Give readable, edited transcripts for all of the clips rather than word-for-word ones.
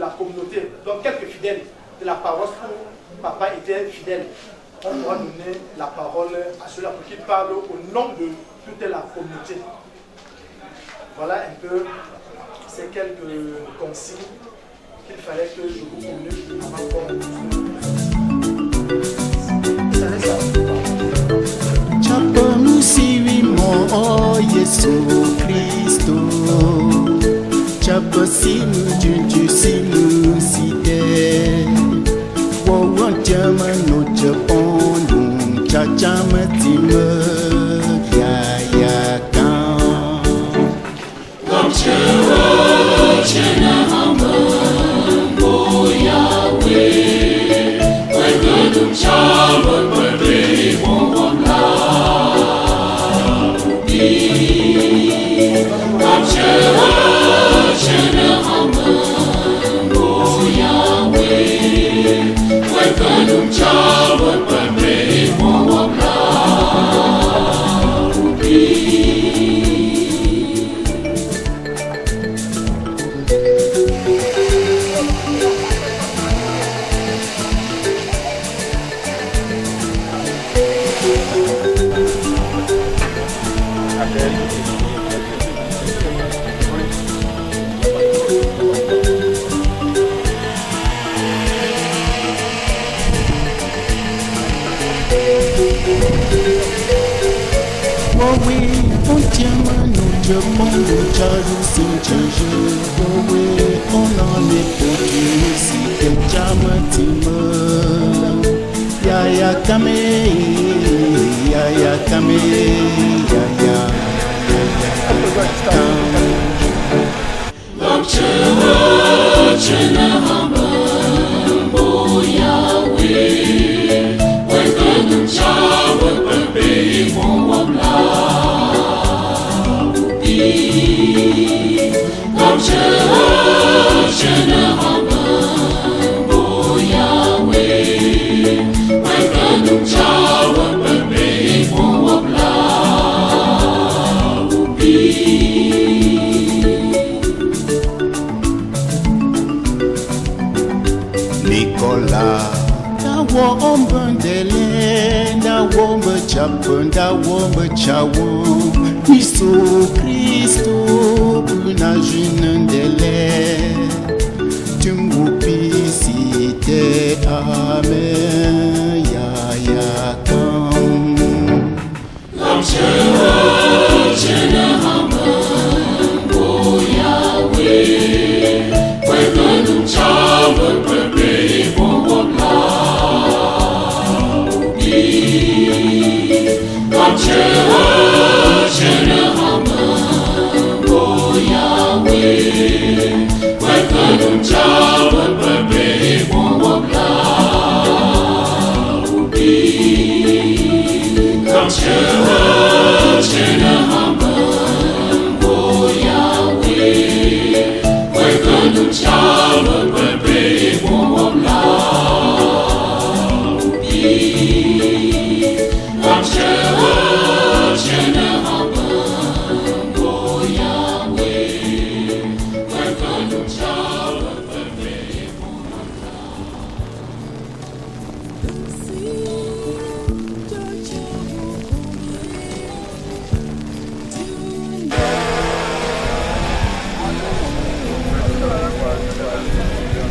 la communauté, donc quelques fidèles de la paroisse où papa était fidèle, on pourra donner la parole à ceux-là pour qu'ils parlent au nom de toute la communauté. Voilà un peu ces quelques consignes qu'il fallait que je vous communique avant qu'on Chaponu siwi mo Yesu Kristo. Chapa sinu junju sinu side. Wawan jama no Japonu chachama tima ya ya kan. Kamchewa chena hama mo Yahweh. Wegedum chama berde mo wamla. Kamchewa chena hama mo Yahweh. Wegedum chama berde mo wamla. Charu sinchaje owe onale poki si kechama tima ya kame ya kame ya Kamchewa chena hama mo Yahweh. Wegedum chama berde mo wamla. Kamchewa chena hama mo Yahweh. Wegedum chama berde mo wamla. Nicolas Dawo ombandele Dawo chapun Dawo chawo Yesu Kristo Una junandele Tungupi site amen ya kam. Kamchewa chena hama mo Yahweh. Wegedum chama berde mo wamla. Kamchewa chena hama mo Yahweh. Wegedum chama berde mo wamla. Kamchewa chena hama mo Yahweh. Wegedum chama berde mo wamla. Kamchewa chena hama mo Yahweh. Wegedum chama berde mo Voilà.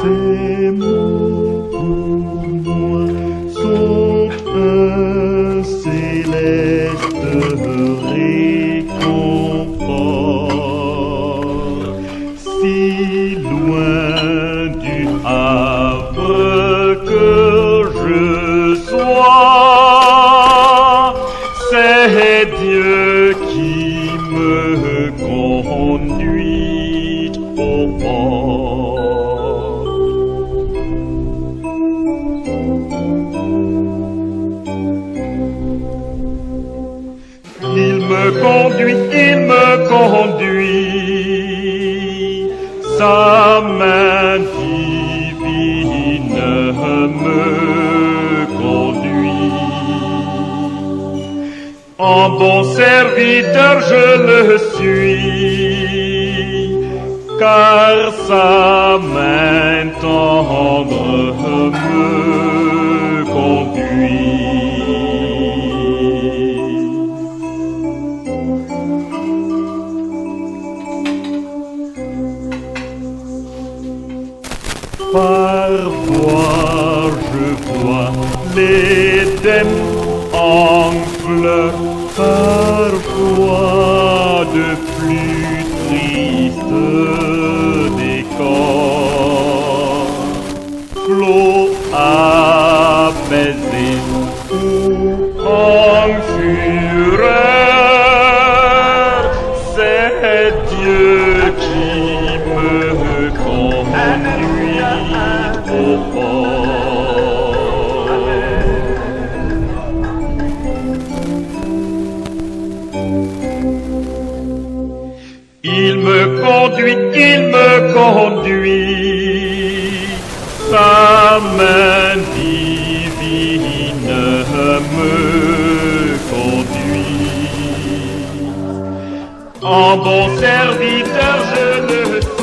Ces mots pour moi sont un céleste réconfort. Si loin du havre que je sois, c'est Dieu qui me conduit au port. Il me conduit, sa main divine me conduit. En bon serviteur je le suis, car sa main tendre me conduit. Parfois je vois l'Éden en fleurs, parfois de plus tristes décors. Flots apaisés ou en conduit, sa main divine me conduit. En bon serviteur je le suis.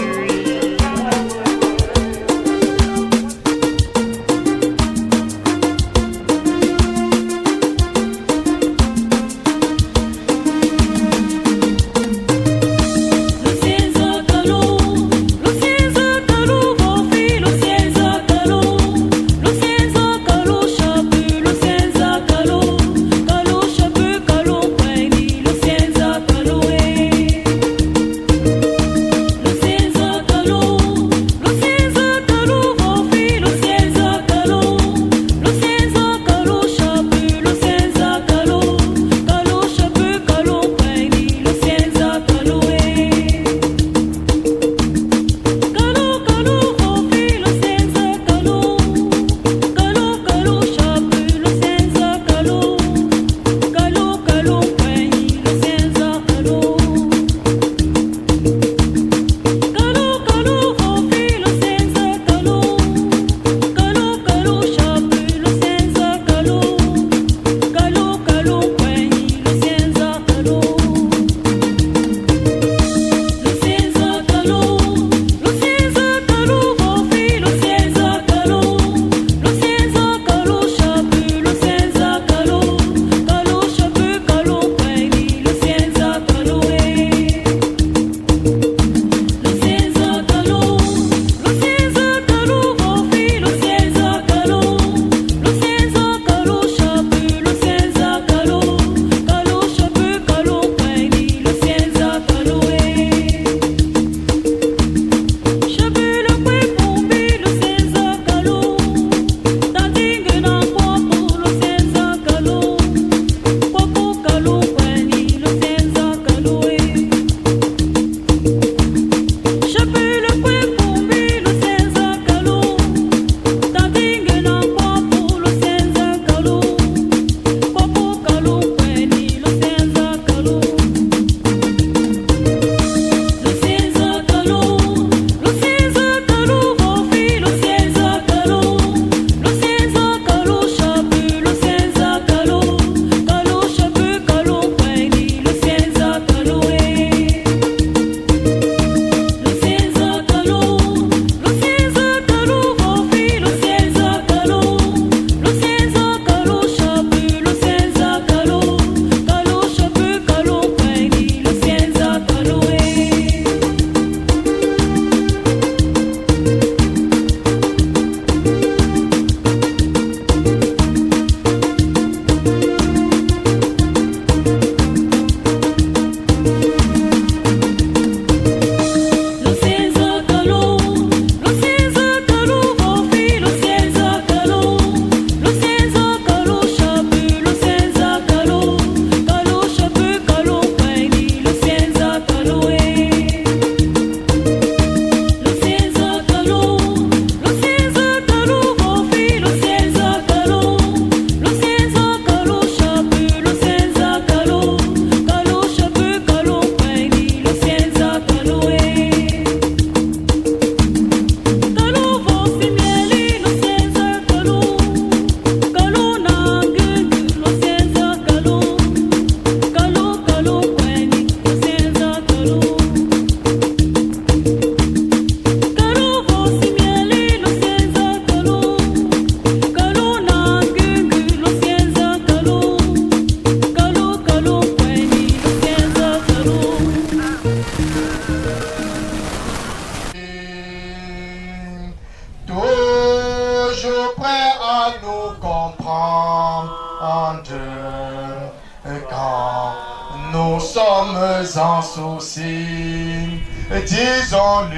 nous sommes en souci. Disons-lui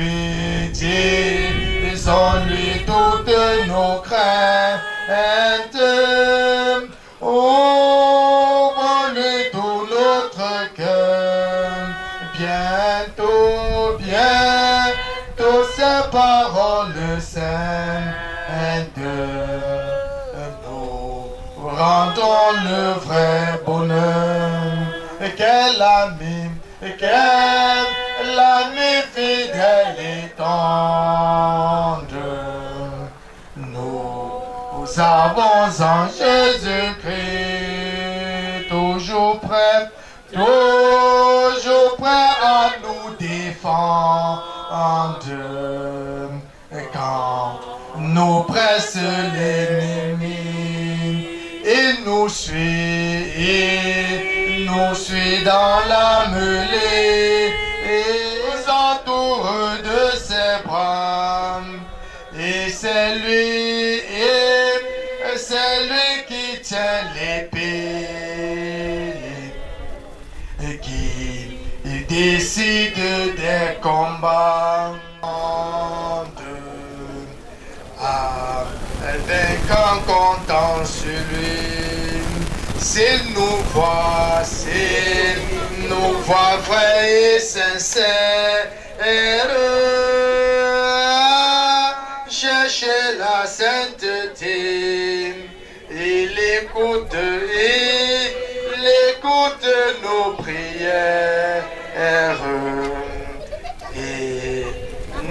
toutes nos craintes. Ouvre-lui tout notre cœur. Bientôt ces paroles saintes nous rendons le vrai bonheur. Quel ami fidèle et tendre. avons en Jésus-Christ, toujours prêt à nous défendre quand nous presse l'ennemi. Il nous suit dans la mêlée, et nous entoure de ses bras. Et c'est lui qui tient l'épée, et qui décide des combats. Vainquant comptant sur lui, s'il nous voit vrai et sincère, chercher la sainteté, il écoute nos prières et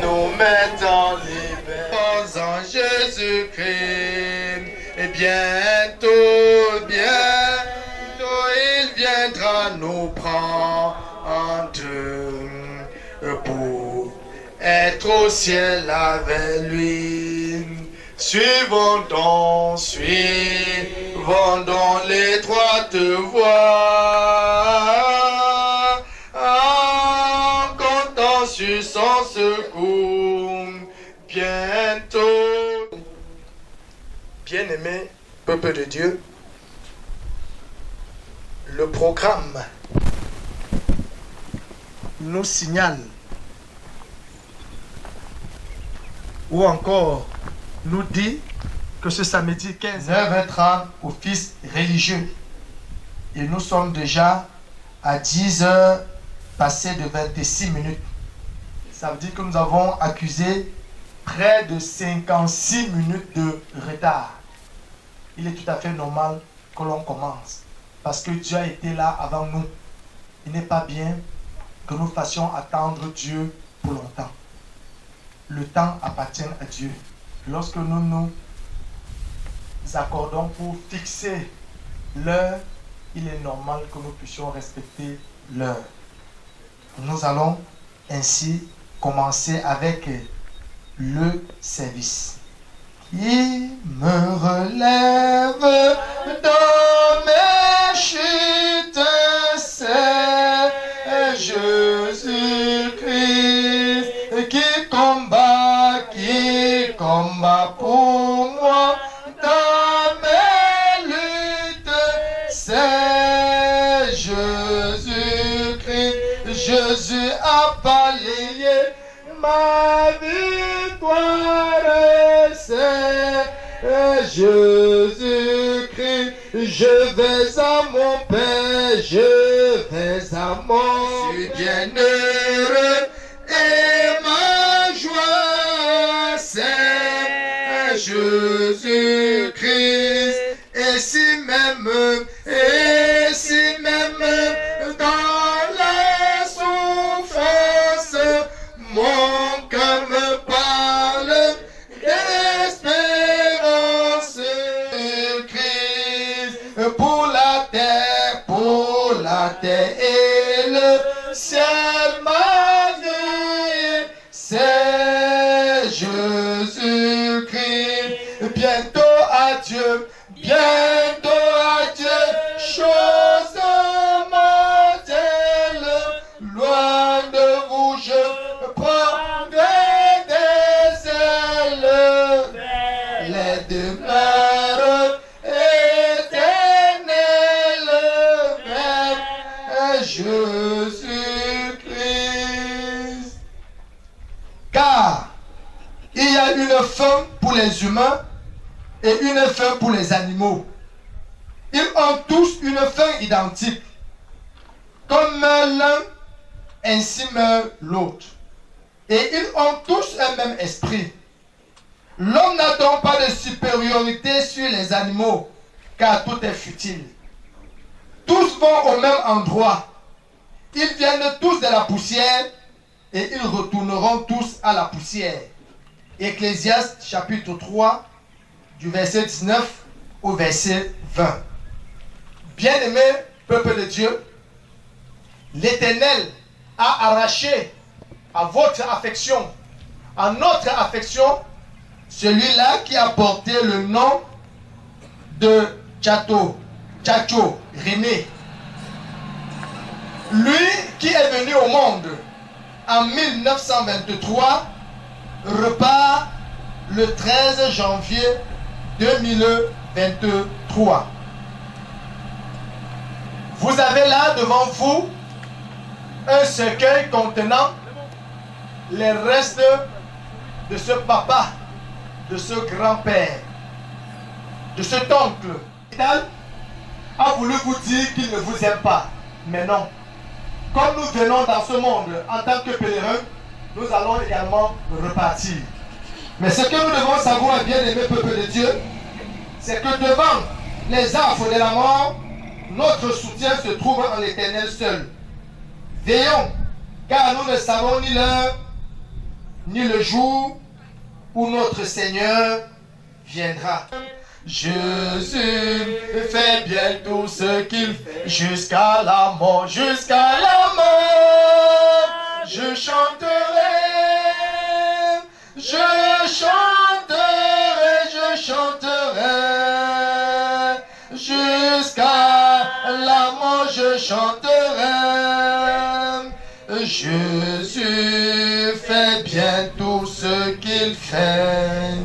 nous met en liberté en Jésus-Christ. Et bientôt il viendra nous prendre pour être au ciel avec lui. Suivons donc l'étroite voie, en comptant sur son secours. Bientôt, bien-aimé peuple de Dieu, le programme nous signale, ou encore nous dit que ce samedi 15 9h30 office religieux, et nous sommes déjà à 10h passées de 26 minutes. Ça veut dire que nous avons accusé près de 56 minutes de retard. Il est tout à fait normal que l'on commence, parce que Dieu a été là avant nous. Il n'est pas bien que nous fassions attendre Dieu pour longtemps. Le temps appartient à Dieu. Lorsque nous nous accordons pour fixer l'heure, il est normal que nous puissions respecter l'heure. Nous allons ainsi commencer avec le service. Qui me relève dans mes chutes, c'est Jésus-Christ qui combat pour moi dans mes luttes, c'est Jésus-Christ. Jésus a balayé ma victoire, c'est Jésus-Christ. Je vais à mon Père, je vais à mon bienheureux, et ma joie, c'est Jésus-Christ. Et si même dans la souffrance, mon cœur me parle d'espérance. Christ pour la terre et le ciel, ma vie, c'est Jésus-Christ. Bientôt à Dieu, chose mortelle, loin de vous je prendrai des ailes, les demeures éternelles vers Jésus-Christ. Car il y a une fin pour les humains et une fin pour les animaux. Ils ont tous une fin identique. Comme l'un, ainsi meurt l'autre. Et ils ont tous un même esprit. L'homme n'a donc pas de supériorité sur les animaux, car tout est futile. Tous vont au même endroit. Ils viennent tous de la poussière, et ils retourneront tous à la poussière. Ecclésiaste chapitre 3, du verset 19 au verset 20. Bien-aimé peuple de Dieu, l'Éternel a arraché à votre affection, à notre affection, celui-là qui a porté le nom de Tchacho René. Lui qui est venu au monde en 1923 repart le 13 janvier 2023. Vous avez là devant vous un cercueil contenant les restes de ce papa, de ce grand-père, de cet oncle. Il a voulu vous dire qu'il ne vous aime pas, mais non. Comme nous venons dans ce monde en tant que pèlerins, nous allons également repartir. Mais ce que nous devons savoir, bien-aimés peuple de Dieu, c'est que devant les affres de la mort, notre soutien se trouve en l'Éternel seul. Veillons, car nous ne savons ni l'heure, ni le jour où notre Seigneur viendra. Jésus fait bien tout ce qu'il fait jusqu'à la mort, jusqu'à la mort. Je chanterai, je chanterai, je chanterai. Jusqu'à la mort, je chanterai. Jésus fait bien tout ce qu'il fait.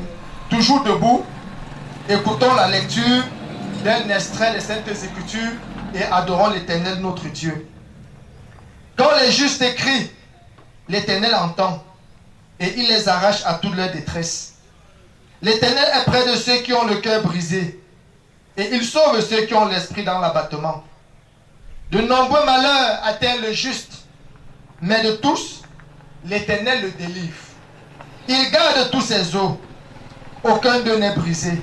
Toujours debout, écoutons la lecture d'un extrait des Saintes Écritures et adorons l'Éternel notre Dieu. Quand les justes crient, l'Éternel entend et il les arrache à toute leur détresse. L'Éternel est près de ceux qui ont le cœur brisé et il sauve ceux qui ont l'esprit dans l'abattement. De nombreux malheurs atteignent le juste, mais de tous, l'Éternel le délivre. Il garde tous ses os, aucun d'eux n'est brisé.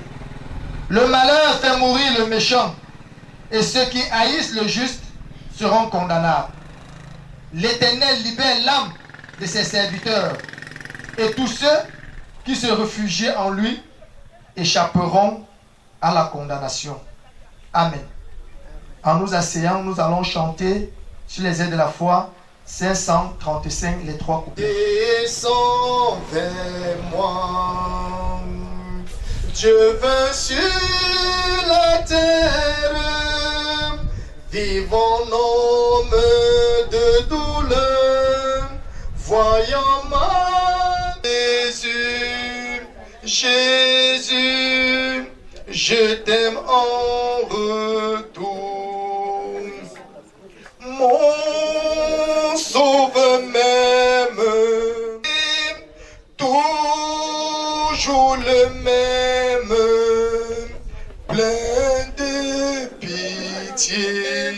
Le malheur fait mourir le méchant, et ceux qui haïssent le juste seront condamnables. L'Éternel libère l'âme de ses serviteurs, et tous ceux qui se réfugient en lui échapperont à la condamnation. Amen. En nous asseyant, nous allons chanter sur les airs de la foi 535, les trois couplets. Descends vers moi, Dieu veut sur la terre, vivant homme de douleur, voyant ma Jésus, Jésus, je t'aime en retour. Mon sauveur même, toujours le même, plein de pitié.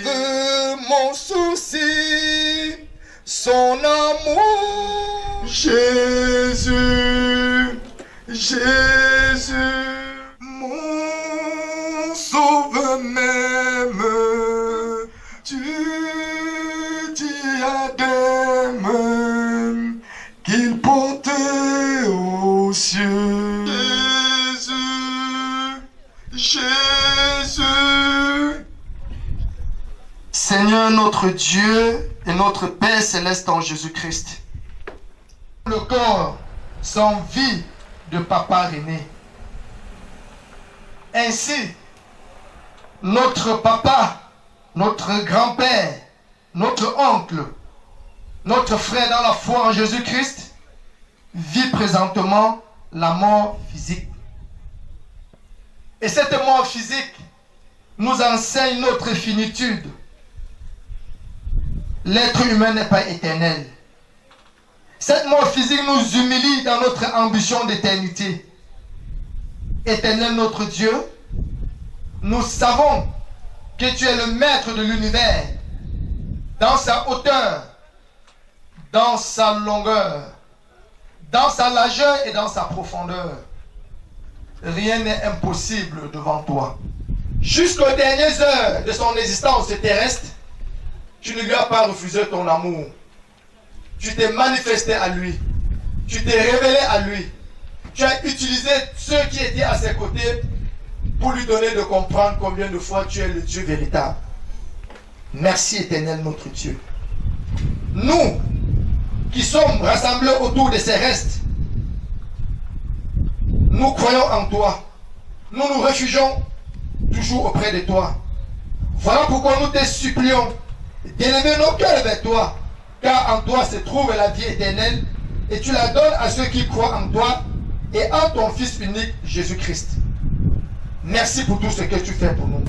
Mon souci, son amour, Jésus, Jésus, mon sauveur même, tu diadème qu'il portait aux cieux. Jésus, Jésus. Seigneur notre Dieu et notre Père céleste en Jésus-Christ, le corps sans vie de Papa René. Ainsi, notre papa, notre grand-père, notre oncle, notre frère dans la foi en Jésus-Christ vit présentement la mort physique. Et cette mort physique nous enseigne notre finitude. L'être humain n'est pas éternel. Cette mort physique nous humilie dans notre ambition d'éternité. Éternel notre Dieu, nous savons que tu es le maître de l'univers, dans sa hauteur, dans sa longueur, dans sa largeur et dans sa profondeur. Rien n'est impossible devant toi. Jusqu'aux dernières heures de son existence terrestre, tu ne lui as pas refusé ton amour. Tu t'es manifesté à lui. Tu t'es révélé à lui. Tu as utilisé ceux qui étaient à ses côtés pour lui donner de comprendre combien de fois tu es le Dieu véritable. Merci éternel notre Dieu. Nous qui sommes rassemblés autour de ces restes, nous croyons en toi. Nous nous réfugions toujours auprès de toi. Voilà pourquoi nous te supplions d'élever nos cœurs vers toi, car en toi se trouve la vie éternelle, et tu la donnes à ceux qui croient en toi et en ton Fils unique, Jésus-Christ. Merci pour tout ce que tu fais pour nous.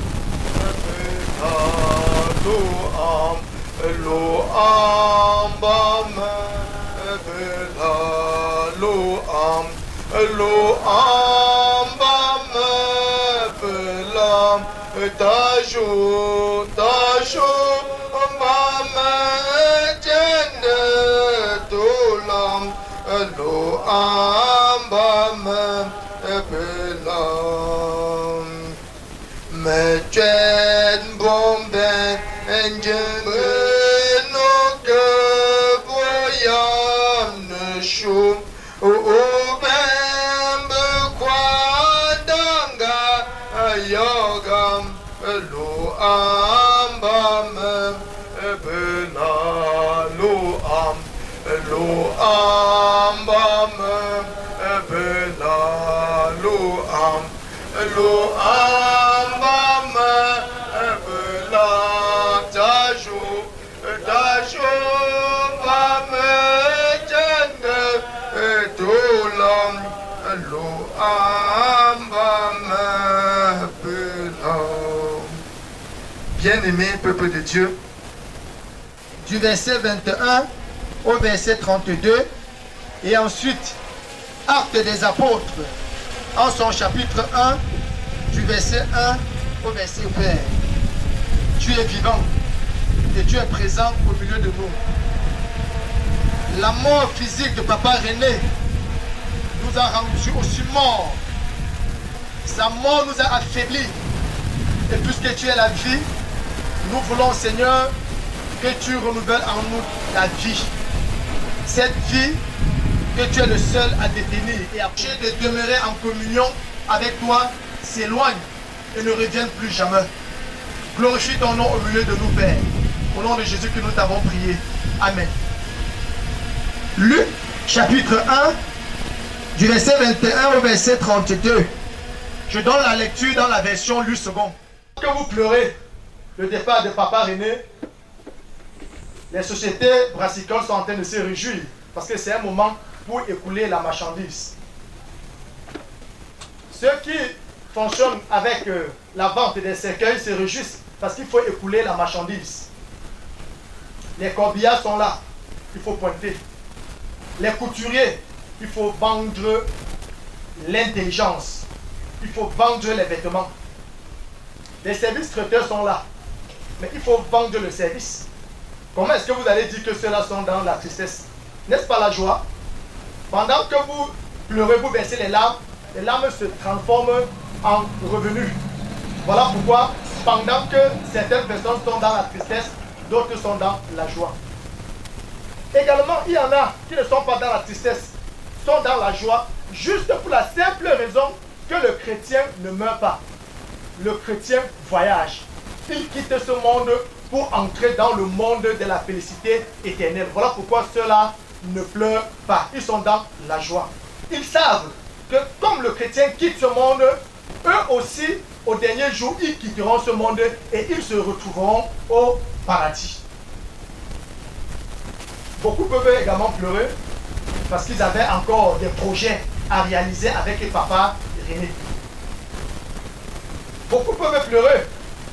Bien-aimé peuple de Dieu, du verset 21 au verset 32, et ensuite Actes des Apôtres, en son chapitre 1, du verset 1 au verset 20. Tu es vivant et tu es présent au milieu de nous. La mort physique de Papa René nous a rendus aussi morts. Sa mort nous a affaiblis. Et puisque tu es la vie, nous voulons, Seigneur, que tu renouvelles en nous la vie. Cette vie que tu es le seul à définir et à empêcher de demeurer en communion avec toi s'éloigne et ne revienne plus jamais. Glorifie ton nom au milieu de nous, Père. Au nom de Jésus que nous t'avons prié. Amen. Luc, chapitre 1, du verset 21 au verset 32. Je donne la lecture dans la version Luc second. Que vous pleurez le départ de Papa René, les sociétés brassicoles sont en train de se réjouir parce que c'est un moment pour écouler la marchandise. Ceux qui fonctionnent avec la vente des cercueils se réjouissent parce qu'il faut écouler la marchandise. Les corbillards sont là, il faut pointer. Les couturiers, il faut vendre l'intelligence. Il faut vendre les vêtements. Les services traiteurs sont là. Mais il faut vendre le service. Comment est-ce que vous allez dire que ceux-là sont dans la tristesse? N'est-ce pas la joie? Pendant que vous pleurez, vous versez les larmes se transforment en revenus. Voilà pourquoi, pendant que certaines personnes sont dans la tristesse, d'autres sont dans la joie. Également, il y en a qui ne sont pas dans la tristesse, sont dans la joie, juste pour la simple raison que le chrétien ne meurt pas. Le chrétien voyage. Il quitte ce monde pour entrer dans le monde de la félicité éternelle. Voilà pourquoi ceux-là ne pleurent pas. Ils sont dans la joie. Ils savent que comme le chrétien quitte ce monde, eux aussi, au dernier jour, ils quitteront ce monde et ils se retrouveront au paradis. Beaucoup peuvent également pleurer parce qu'ils avaient encore des projets à réaliser avec Papa René. Beaucoup peuvent pleurer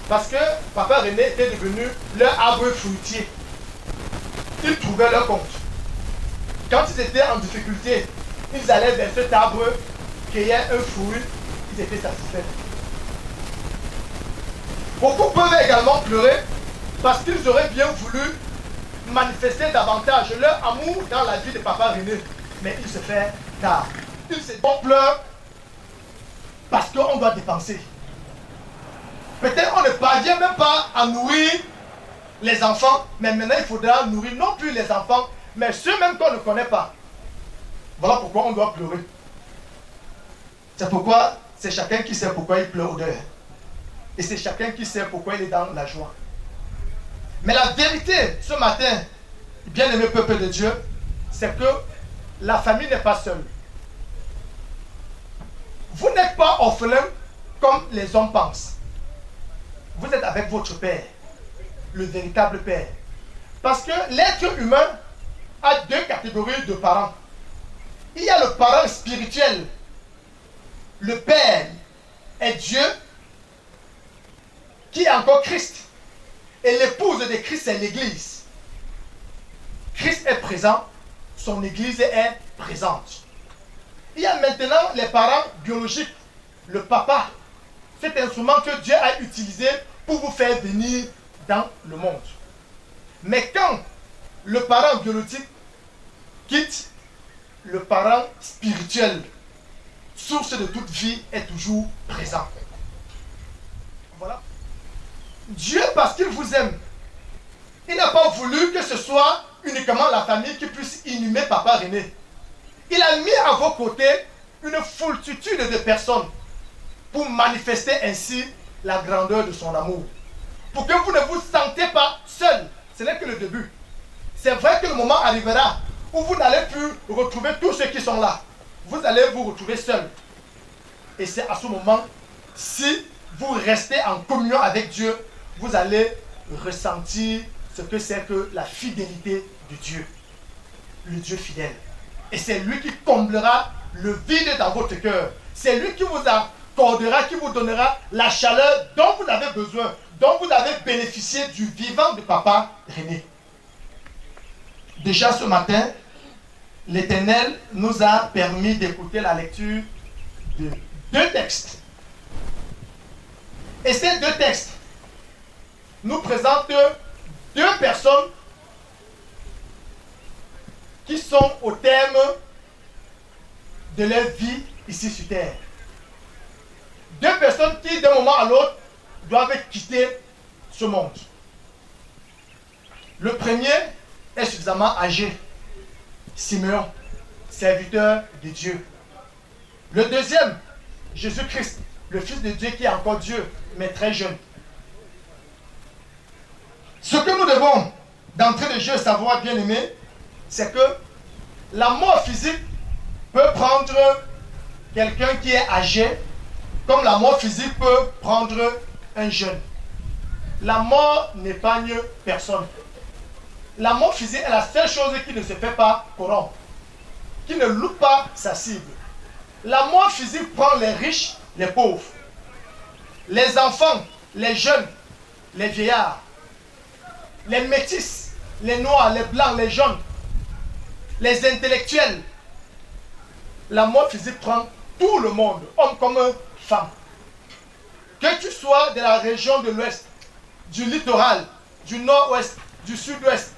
parce que Papa René était devenu leur arbre fruitier. Ils trouvaient leur compte. Quand ils étaient en difficulté, ils allaient vers cet arbre, cueillir un fruit, ils étaient satisfaits. Beaucoup peuvent également pleurer parce qu'ils auraient bien voulu manifester davantage leur amour dans la vie de Papa René. Mais il se fait tard. On pleure parce qu'on doit dépenser. Peut-être on ne parvient même pas à nourrir les enfants, mais maintenant il faudra nourrir non plus les enfants, mais ceux même qu'on ne connaît pas. Voilà pourquoi on doit pleurer. C'est pourquoi c'est chacun qui sait pourquoi il pleure au dehors. Et c'est chacun qui sait pourquoi il est dans la joie. Mais la vérité, ce matin, bien-aimé peuple de Dieu, c'est que la famille n'est pas seule. Vous n'êtes pas orphelin comme les hommes pensent. Vous êtes avec votre Père, le véritable Père. Parce que l'être humain a deux catégories de parents. Il y a le parent spirituel. Le Père est Dieu, qui est encore Christ. Et l'épouse de Christ, c'est l'Église. Christ est présent, son Église est présente. Il y a maintenant les parents biologiques, le papa, cet instrument que Dieu a utilisé pour vous faire venir dans le monde. Mais quand le parent biologique quitte, le parent spirituel, source de toute vie, est toujours présent. Voilà. Dieu, parce qu'il vous aime, il n'a pas voulu que ce soit uniquement la famille qui puisse inhumer Papa René. Il a mis à vos côtés une foultitude de personnes pour manifester ainsi la grandeur de son amour. Pour que vous ne vous sentez pas seul. Ce n'est que le début. C'est vrai que le moment arrivera où vous n'allez plus retrouver tous ceux qui sont là. Vous allez vous retrouver seul. Et c'est à ce moment, si vous restez en communion avec Dieu, vous allez ressentir ce que c'est que la fidélité de Dieu. Le Dieu fidèle. Et c'est lui qui comblera le vide dans votre cœur. C'est lui qui vous accordera, qui vous donnera la chaleur dont vous avez besoin, dont vous avez bénéficié du vivant de Papa René. Déjà ce matin, l'Éternel nous a permis d'écouter la lecture de 2 textes. Et ces 2 textes nous présentent 2 personnes qui sont au terme de leur vie ici sur terre. 2 personnes qui, d'un moment à l'autre, doivent quitter ce monde. Le premier est suffisamment âgé, Simeon, serviteur de Dieu. Le deuxième, Jésus-Christ, le Fils de Dieu qui est encore Dieu, mais très jeune. Ce que nous devons, d'entrée de jeu, savoir, bien aimé, c'est que la mort physique peut prendre quelqu'un qui est âgé, comme la mort physique peut prendre un jeune. La mort n'épargne personne. La mort physique est la seule chose qui ne se fait pas corrompre, qui ne loupe pas sa cible. La mort physique prend les riches, les pauvres, les enfants, les jeunes, les vieillards, les métis, les noirs, les blancs, les jaunes, les intellectuels. La mort physique prend tout le monde, homme comme femme. Que tu sois de la région de l'Ouest, du littoral, du nord-ouest, du sud-ouest,